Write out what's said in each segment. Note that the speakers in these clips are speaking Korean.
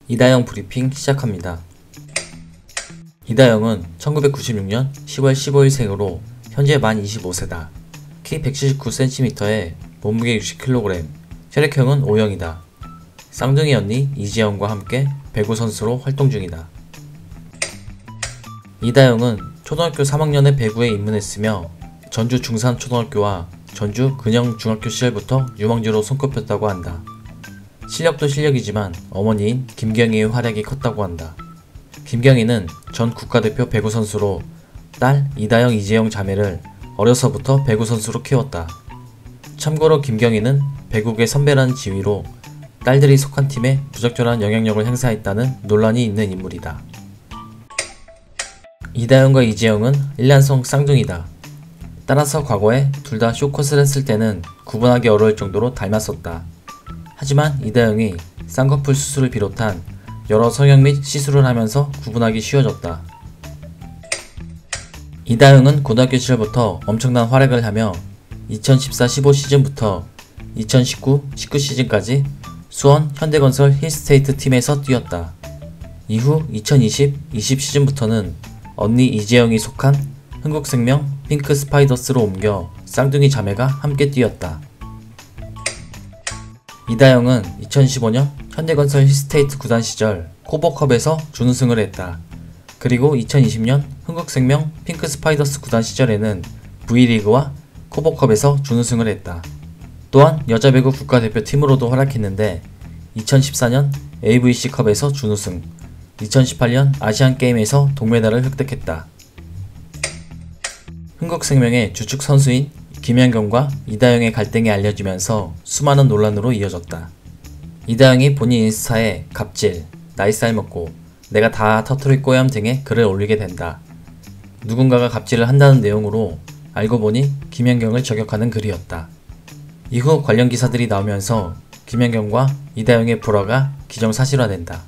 이다영 브리핑 시작합니다. 이다영은 1996년 10월 15일 생으로 현재 만 25세다. 키 179cm에 몸무게 60kg, 혈액형은 O형이다. 쌍둥이 언니 이지영과 함께 배구 선수로 활동 중이다. 이다영은 초등학교 3학년에 배구에 입문했으며 전주 중산초등학교와 전주 근영중학교 시절부터 유망주로 손꼽혔다고 한다. 실력도 실력이지만 어머니인 김경희의 활약이 컸다고 한다. 김경희는 전 국가대표 배구 선수로 딸 이다영 이재영 자매를 어려서부터 배구 선수로 키웠다. 참고로 김경희는 배구계 선배라는 지위로 딸들이 속한 팀에 부적절한 영향력을 행사했다는 논란이 있는 인물이다. 이다영과 이재영은 일란성 쌍둥이다. 따라서 과거에 둘 다 쇼컷을 했을 때는 구분하기 어려울 정도로 닮았었다. 하지만 이다영이 쌍꺼풀 수술을 비롯한 여러 성형 및 시술을 하면서 구분하기 쉬워졌다. 이다영은 고등학교 시절부터 엄청난 활약을 하며 2014-15 시즌부터 2019-19 시즌까지 수원 현대건설 힐스테이트 팀에서 뛰었다. 이후 2020-20 시즌부터는 언니 이재영이 속한 흥국생명 핑크 스파이더스로 옮겨 쌍둥이 자매가 함께 뛰었다. 이다영은 2015년 현대건설 힐스테이트 구단 시절 코보컵에서 준우승을 했다. 그리고 2020년 흥국생명 핑크 스파이더스 구단 시절에는 V리그와 코보컵에서 준우승을 했다. 또한 여자배구 국가대표팀으로도 활약했는데 2014년 AVC컵에서 준우승, 2018년 아시안게임에서 동메달을 획득했다. 흥국생명의 주축 선수인 김연경과 이다영의 갈등이 알려지면서 수많은 논란으로 이어졌다. 이다영이 본인 인스타에 갑질, 나이 살 먹고, 내가 다 터트릴 꼬얌 등의 글을 올리게 된다. 누군가가 갑질을 한다는 내용으로 알고 보니 김연경을 저격하는 글이었다. 이후 관련 기사들이 나오면서 김연경과 이다영의 불화가 기정사실화된다.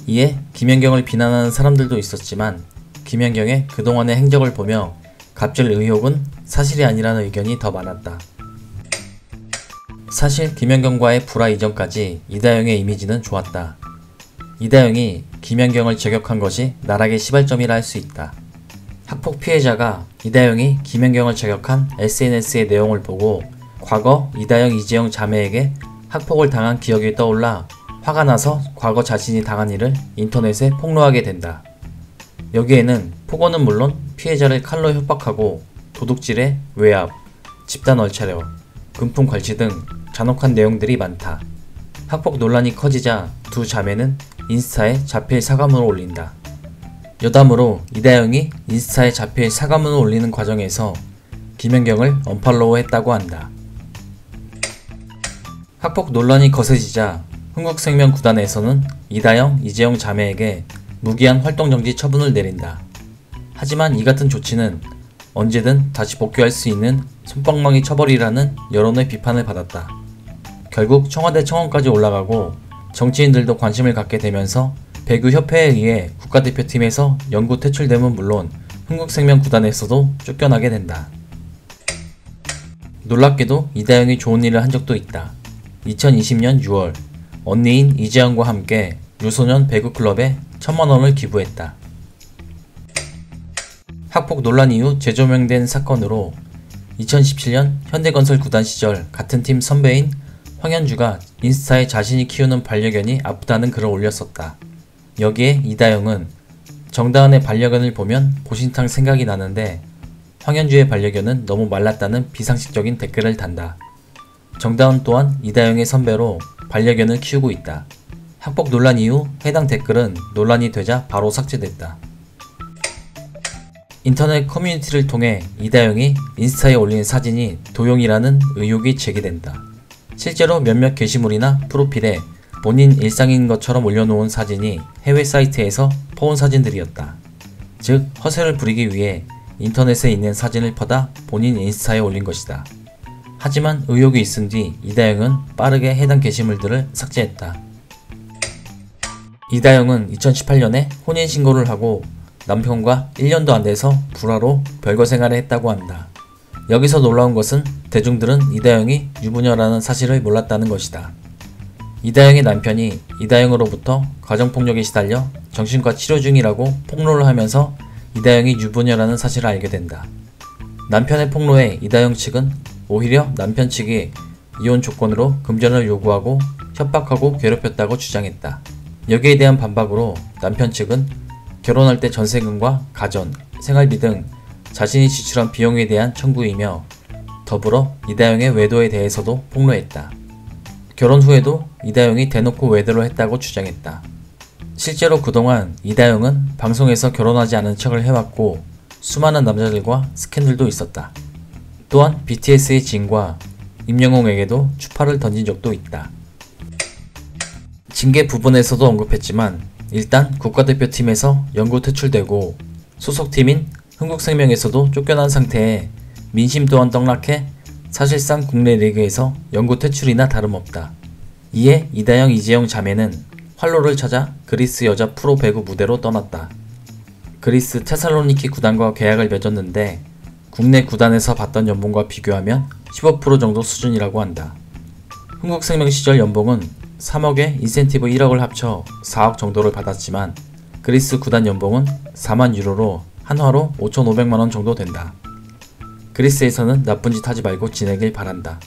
이에 김연경을 비난하는 사람들도 있었지만 김연경의 그동안의 행적을 보며 갑질 의혹은 사실이 아니라는 의견이 더 많았다. 사실 김연경과의 불화 이전까지 이다영의 이미지는 좋았다. 이다영이 김연경을 저격한 것이 나락의 시발점이라 할 수 있다. 학폭 피해자가 이다영이 김연경을 저격한 SNS의 내용을 보고 과거 이다영 이재영 자매에게 학폭을 당한 기억이 떠올라 화가 나서 과거 자신이 당한 일을 인터넷에 폭로하게 된다. 여기에는 폭언은 물론 피해자를 칼로 협박하고 도둑질에 외압, 집단 얼차려, 금품 괄치 등 잔혹한 내용들이 많다. 학폭 논란이 커지자 두 자매는 인스타에 자필 사과문을 올린다. 여담으로 이다영이 인스타에 자필 사과문을 올리는 과정에서 김연경을 언팔로우 했다고 한다. 학폭 논란이 거세지자 흥국생명 구단에서는 이다영, 이재영 자매에게 무기한 활동정지 처분을 내린다. 하지만 이 같은 조치는 언제든 다시 복귀할 수 있는 솜방망이 처벌이라는 여론의 비판을 받았다. 결국 청와대 청원까지 올라가고 정치인들도 관심을 갖게 되면서 배구협회에 의해 국가대표팀에서 영구 퇴출됨은 물론 흥국생명 구단에서도 쫓겨나게 된다. 놀랍게도 이다영이 좋은 일을 한 적도 있다. 2020년 6월 언니인 이재영과 함께 유소년 배구클럽에 1000만원을 기부했다. 학폭 논란 이후 재조명된 사건으로 2017년 현대건설 구단 시절 같은 팀 선배인 황현주가 인스타에 자신이 키우는 반려견이 아프다는 글을 올렸었다. 여기에 이다영은 정다은의 반려견을 보면 보신탕 생각이 나는데 황현주의 반려견은 너무 말랐다는 비상식적인 댓글을 단다. 정다은 또한 이다영의 선배로 반려견을 키우고 있다. 학폭 논란 이후 해당 댓글은 논란이 되자 바로 삭제됐다. 인터넷 커뮤니티를 통해 이다영이 인스타에 올린 사진이 도용이라는 의혹이 제기된다. 실제로 몇몇 게시물이나 프로필에 본인 일상인 것처럼 올려놓은 사진이 해외 사이트에서 퍼온 사진들이었다. 즉 허세를 부리기 위해 인터넷에 있는 사진을 퍼다 본인 인스타에 올린 것이다. 하지만 의혹이 있은 뒤 이다영은 빠르게 해당 게시물들을 삭제했다. 이다영은 2018년에 혼인신고를 하고 남편과 1년도 안 돼서 불화로 별거 생활을 했다고 한다. 여기서 놀라운 것은 대중들은 이다영이 유부녀라는 사실을 몰랐다는 것이다. 이다영의 남편이 이다영으로부터 가정폭력에 시달려 정신과 치료 중이라고 폭로를 하면서 이다영이 유부녀라는 사실을 알게 된다. 남편의 폭로에 이다영 측은 오히려 남편 측이 이혼 조건으로 금전을 요구하고 협박하고 괴롭혔다고 주장했다. 여기에 대한 반박으로 남편 측은 결혼할 때 전세금과 가전, 생활비 등 자신이 지출한 비용에 대한 청구이며 더불어 이다영의 외도에 대해서도 폭로했다. 결혼 후에도 이다영이 대놓고 외도를 했다고 주장했다. 실제로 그동안 이다영은 방송에서 결혼하지 않은 척을 해왔고 수많은 남자들과 스캔들도 있었다. 또한 BTS의 진과 임영웅에게도 추파를 던진 적도 있다. 징계 부분에서도 언급했지만 일단 국가대표팀에서 영구 퇴출되고 소속팀인 흥국생명에서도 쫓겨난 상태에 민심 또한 떡락해 사실상 국내 리그에서 영구 퇴출이나 다름없다. 이에 이다영, 이재영 자매는 활로를 찾아 그리스 여자 프로 배구 무대로 떠났다. 그리스 테살로니키 구단과 계약을 맺었는데 국내 구단에서 받던 연봉과 비교하면 15% 정도 수준이라고 한다. 흥국생명 시절 연봉은 3억에 인센티브 1억을 합쳐 4억 정도를 받았지만 그리스 구단 연봉은 4만 유로로 한화로 5,500만원 정도 된다. 그리스에서는 나쁜 짓 하지 말고 지내길 바란다.